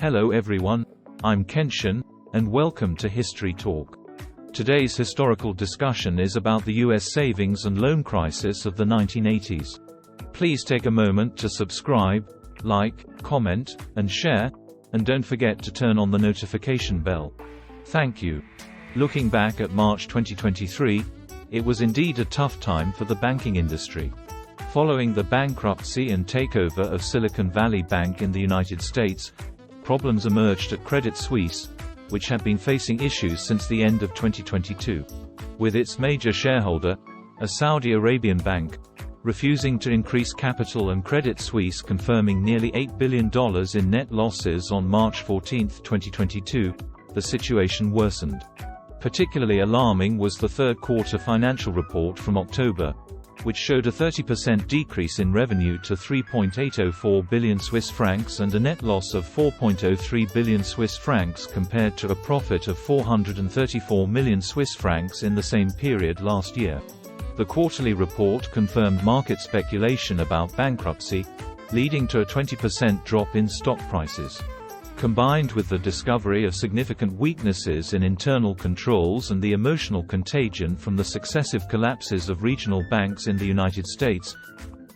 Hello everyone, I'm Kenshin, and welcome to History Talk. Today's historical discussion is about the US savings and loan crisis of the 1980s. Please take a moment to subscribe, like, comment, and share, and don't forget to turn on the notification bell. Thank you. Looking back at March 2023, it was indeed a tough time for the banking industry. Following the bankruptcy and takeover of Silicon Valley Bank in the United States, problems emerged at Credit Suisse, which had been facing issues since the end of 2022. With its major shareholder, a Saudi Arabian bank, refusing to increase capital and Credit Suisse confirming nearly $8 billion in net losses on March 14, 2022, the situation worsened. Particularly alarming was the third-quarter financial report from October, which showed a 30% decrease in revenue to 3.804 billion Swiss francs and a net loss of 4.03 billion Swiss francs compared to a profit of 434 million Swiss francs in the same period last year. The quarterly report confirmed market speculation about bankruptcy, leading to a 20% drop in stock prices. Combined with the discovery of significant weaknesses in internal controls and the emotional contagion from the successive collapses of regional banks in the United States,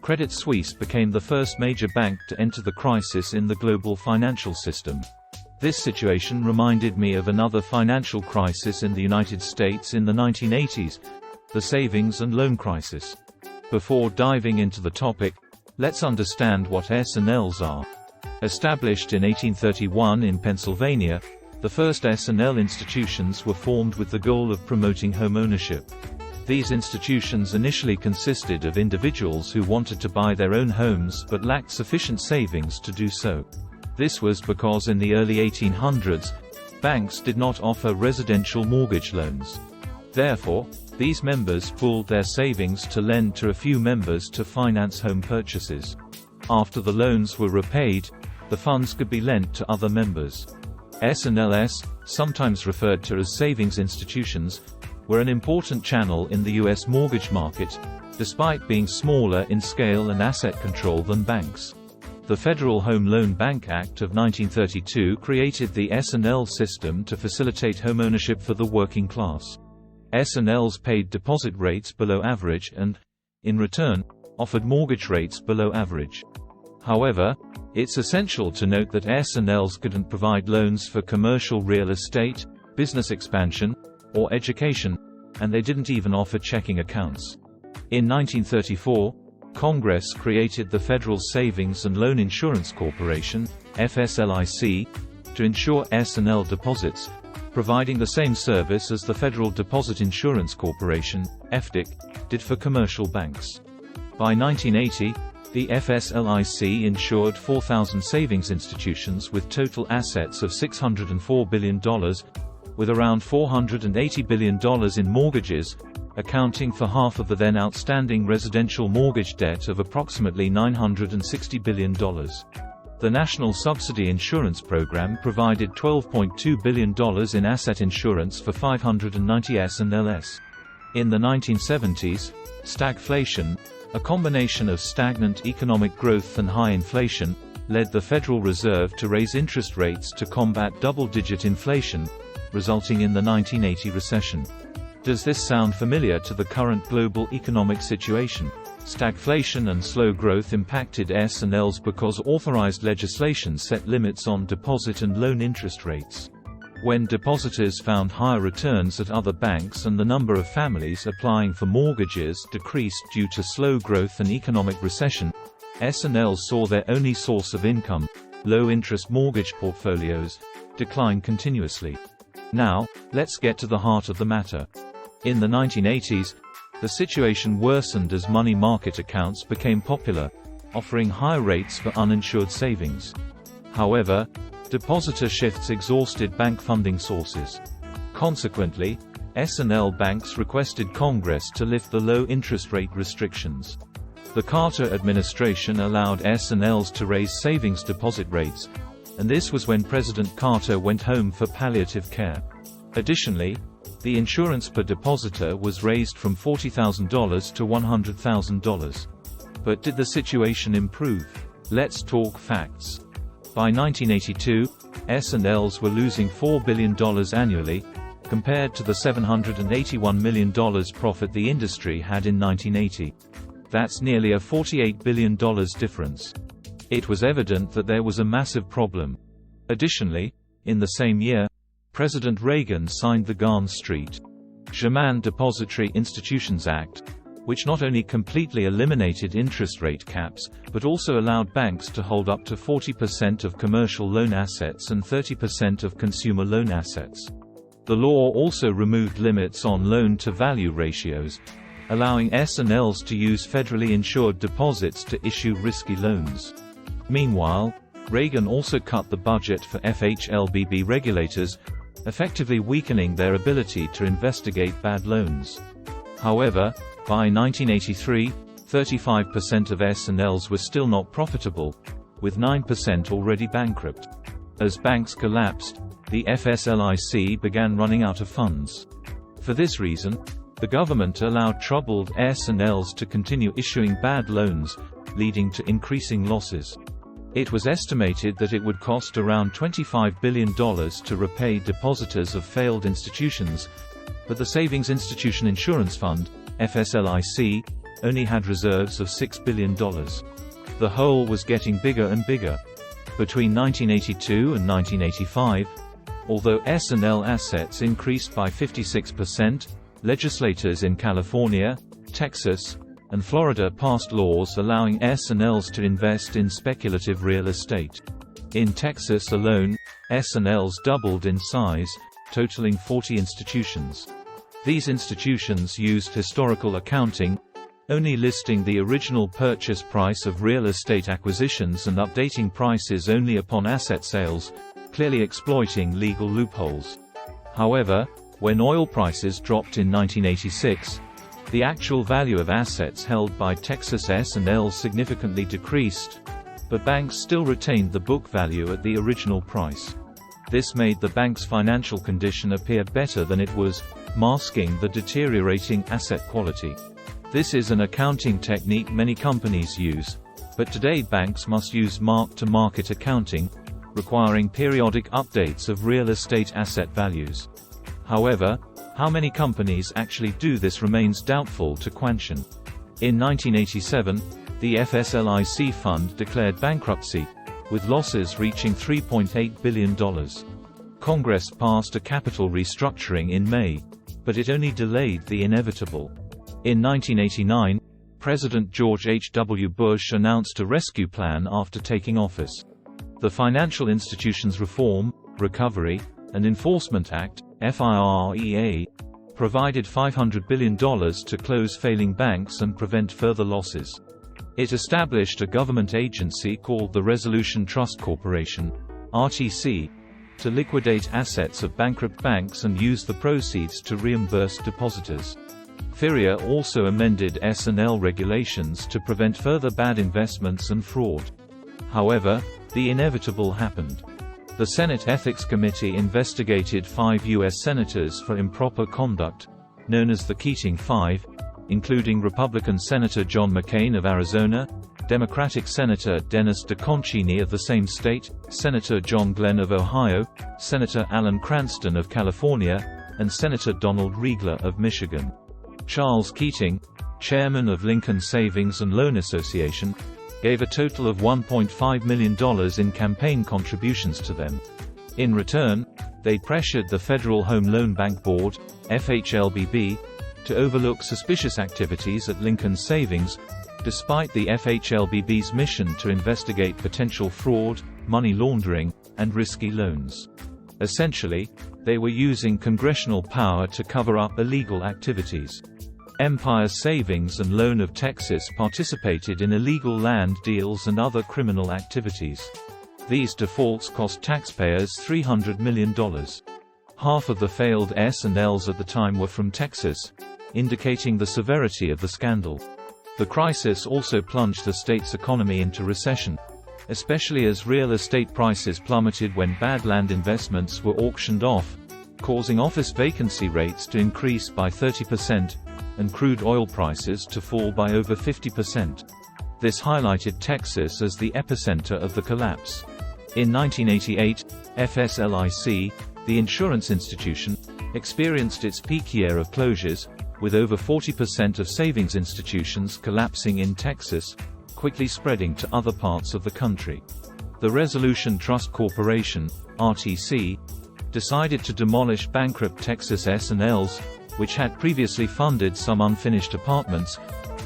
Credit Suisse became the first major bank to enter the crisis in the global financial system. This situation reminded me of another financial crisis in the United States in the 1980s, the savings and loan crisis. Before diving into the topic, let's understand what S&Ls are. Established in 1831 in Pennsylvania, the first S&L institutions were formed with the goal of promoting homeownership. These institutions initially consisted of individuals who wanted to buy their own homes but lacked sufficient savings to do so. This was because in the early 1800s, banks did not offer residential mortgage loans. Therefore, these members pooled their savings to lend to a few members to finance home purchases. After the loans were repaid, the funds could be lent to other members. S&Ls, sometimes referred to as savings institutions, were an important channel in the U.S. mortgage market, despite being smaller in scale and asset control than banks. The Federal Home Loan Bank Act of 1932 created the S&L system to facilitate homeownership for the working class. S&Ls paid deposit rates below average and, in return, offered mortgage rates below average. However, it's essential to note that S&Ls couldn't provide loans for commercial real estate, business expansion, or education, and they didn't even offer checking accounts. In 1934, Congress created the Federal Savings and Loan Insurance Corporation, FSLIC, to insure S&L deposits, providing the same service as the Federal Deposit Insurance Corporation, FDIC, did for commercial banks. By 1980, the FSLIC insured 4,000 savings institutions with total assets of $604 billion, with around $480 billion in mortgages, accounting for half of the then outstanding residential mortgage debt of approximately $960 billion. The National Subsidy Insurance Program provided $12.2 billion in asset insurance for 590 S&Ls. In the 1970s, stagflation, a combination of stagnant economic growth and high inflation, led the Federal Reserve to raise interest rates to combat double-digit inflation, resulting in the 1980 recession. Does this sound familiar to the current global economic situation? Stagflation and slow growth impacted S&Ls because authorized legislation set limits on deposit and loan interest rates. When depositors found higher returns at other banks and the number of families applying for mortgages decreased due to slow growth and economic recession, S&Ls saw their only source of income, low-interest mortgage portfolios, decline continuously. Now, let's get to the heart of the matter. In the 1980s, the situation worsened as money market accounts became popular, offering higher rates for uninsured savings. However, depositor shifts exhausted bank funding sources. Consequently, S&L banks requested Congress to lift the low interest rate restrictions. The Carter administration allowed S&Ls to raise savings deposit rates, and this was when President Carter went home for palliative care. Additionally, the insurance per depositor was raised from $40,000 to $100,000. But did the situation improve? Let's talk facts. By 1982, S&Ls were losing $4 billion annually, compared to the $781 million profit the industry had in 1980. That's nearly a $48 billion difference. It was evident that there was a massive problem. Additionally, in the same year, President Reagan signed the Garn St. Germain Depository Institutions Act, which not only completely eliminated interest rate caps, but also allowed banks to hold up to 40% of commercial loan assets and 30% of consumer loan assets. The law also removed limits on loan-to-value ratios, allowing S&Ls to use federally insured deposits to issue risky loans. Meanwhile, Reagan also cut the budget for FHLBB regulators, effectively weakening their ability to investigate bad loans. However, by 1983, 35% of S&Ls were still not profitable, with 9% already bankrupt. As banks collapsed, the FSLIC began running out of funds. For this reason, the government allowed troubled S&Ls to continue issuing bad loans, leading to increasing losses. It was estimated that it would cost around $25 billion to repay depositors of failed institutions, but the Savings Institution Insurance Fund, FSLIC, only had reserves of $6 billion. The hole was getting bigger and bigger. Between 1982 and 1985, although S&L assets increased by 56%, legislators in California, Texas, and Florida passed laws allowing S&Ls to invest in speculative real estate. In Texas alone, S&Ls doubled in size, totaling 40 institutions. These institutions used historical accounting, only listing the original purchase price of real estate acquisitions and updating prices only upon asset sales, clearly exploiting legal loopholes. However, when oil prices dropped in 1986, the actual value of assets held by Texas S&Ls significantly decreased, but banks still retained the book value at the original price. This made the bank's financial condition appear better than it was, masking the deteriorating asset quality. This is an accounting technique many companies use, but today banks must use mark-to-market accounting, requiring periodic updates of real estate asset values. However, how many companies actually do this remains doubtful to Kenshin. In 1987, the FSLIC fund declared bankruptcy, with losses reaching $3.8 billion. Congress passed a capital restructuring in May, but it only delayed the inevitable. In 1989, President George H.W. Bush announced a rescue plan after taking office. The Financial Institutions Reform, Recovery, and Enforcement Act, FIREA, provided $500 billion to close failing banks and prevent further losses. It established a government agency called the Resolution Trust Corporation, RTC, to liquidate assets of bankrupt banks and use the proceeds to reimburse depositors. FIREA also amended S&L regulations to prevent further bad investments and fraud. However, the inevitable happened. The Senate Ethics Committee investigated 5 U.S. senators for improper conduct, known as the Keating Five, including Republican Senator John McCain of Arizona, Democratic Senator Dennis DeConcini of the same state, Senator John Glenn of Ohio, Senator Alan Cranston of California, and Senator Donald Riegler of Michigan. Charles Keating, chairman of Lincoln Savings and Loan Association, gave a total of $1.5 million in campaign contributions to them. In return, they pressured the Federal Home Loan Bank Board, FHLBB, to overlook suspicious activities at Lincoln Savings, despite the FHLBB's mission to investigate potential fraud, money laundering, and risky loans. Essentially, they were using congressional power to cover up illegal activities. Empire Savings and Loan of Texas participated in illegal land deals and other criminal activities. These defaults cost taxpayers $300 million. Half of the failed S&Ls at the time were from Texas, indicating the severity of the scandal. The crisis also plunged the state's economy into recession, especially as real estate prices plummeted when bad land investments were auctioned off, causing office vacancy rates to increase by 30%, and crude oil prices to fall by over 50%. This highlighted Texas as the epicenter of the collapse. In 1988, FSLIC, the insurance institution, experienced its peak year of closures, with over 40% of savings institutions collapsing in Texas, quickly spreading to other parts of the country. The Resolution Trust Corporation, RTC, decided to demolish bankrupt Texas S&Ls, which had previously funded some unfinished apartments,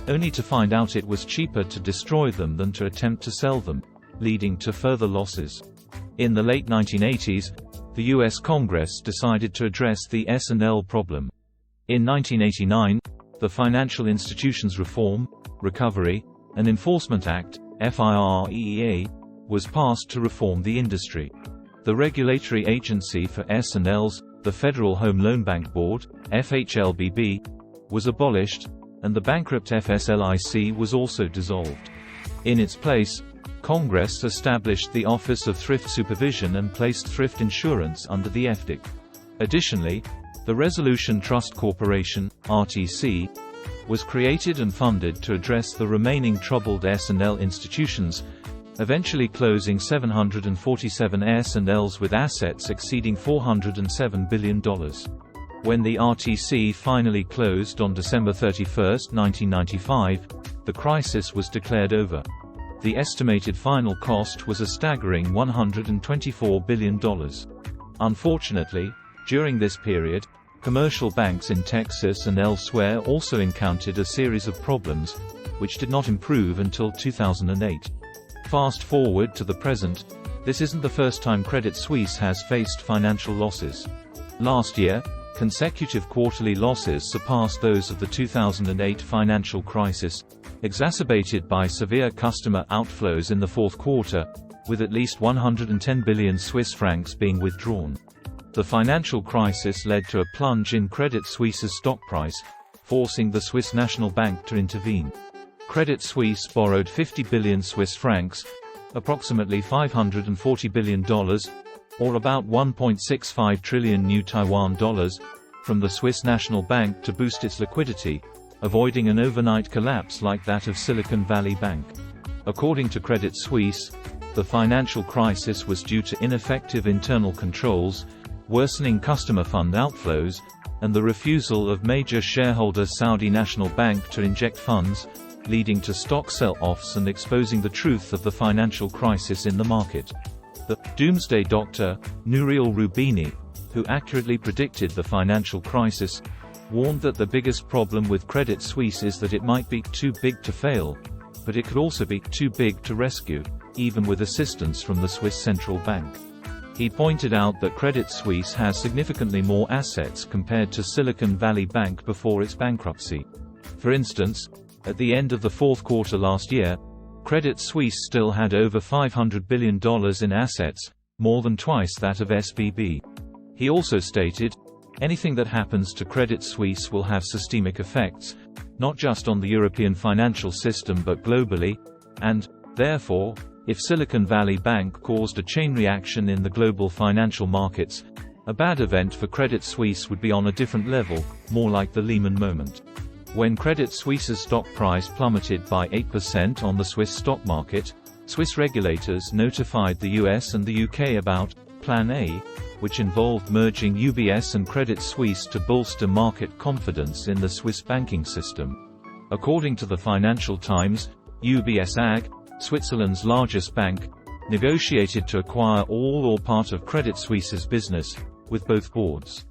only to find out it was cheaper to destroy them than to attempt to sell them, leading to further losses. In the late 1980s, the U.S. Congress decided to address the S&L problem. In 1989, the Financial Institutions Reform, Recovery, and Enforcement Act, FIREA, was passed to reform the industry. The regulatory agency for S&Ls, the Federal Home Loan Bank Board, FHLBB, was abolished, and the bankrupt FSLIC was also dissolved. In its place, Congress established the Office of Thrift Supervision and placed thrift insurance under the FDIC. Additionally, the Resolution Trust Corporation, RTC, was created and funded to address the remaining troubled S&L institutions, eventually closing 747 S&Ls with assets exceeding $407 billion. When the RTC finally closed on December 31, 1995, the crisis was declared over. The estimated final cost was a staggering $124 billion. Unfortunately, during this period, commercial banks in Texas and elsewhere also encountered a series of problems, which did not improve until 2008. Fast forward to the present, this isn't the first time Credit Suisse has faced financial losses. Last year, consecutive quarterly losses surpassed those of the 2008 financial crisis, exacerbated by severe customer outflows in the fourth quarter, with at least 110 billion Swiss francs being withdrawn. The financial crisis led to a plunge in Credit Suisse's stock price, forcing the Swiss National Bank to intervene. Credit Suisse borrowed 50 billion Swiss francs, approximately $540 billion, or about 1.65 trillion new Taiwan dollars, from the Swiss National Bank to boost its liquidity, avoiding an overnight collapse like that of Silicon Valley Bank. According to Credit Suisse, the financial crisis was due to ineffective internal controls, worsening customer fund outflows, and the refusal of major shareholder Saudi National Bank to inject funds, leading to stock sell-offs and exposing the truth of the financial crisis in the market. The doomsday doctor, Nouriel Roubini, who accurately predicted the financial crisis, warned that the biggest problem with Credit Suisse is that it might be too big to fail, but it could also be too big to rescue, even with assistance from the Swiss Central Bank. He pointed out that Credit Suisse has significantly more assets compared to Silicon Valley Bank before its bankruptcy. For instance, at the end of the fourth quarter last year, Credit Suisse still had over $500 billion in assets, more than twice that of SVB. He also stated, "Anything that happens to Credit Suisse will have systemic effects, not just on the European financial system but globally, and, therefore, if Silicon Valley Bank caused a chain reaction in the global financial markets, a bad event for Credit Suisse would be on a different level, more like the Lehman moment." When Credit Suisse's stock price plummeted by 8% on the Swiss stock market, Swiss regulators notified the US and the UK about Plan A, which involved merging UBS and Credit Suisse to bolster market confidence in the Swiss banking system. According to the Financial Times, UBS AG, Switzerland's largest bank, negotiated to acquire all or part of Credit Suisse's business, with both boards.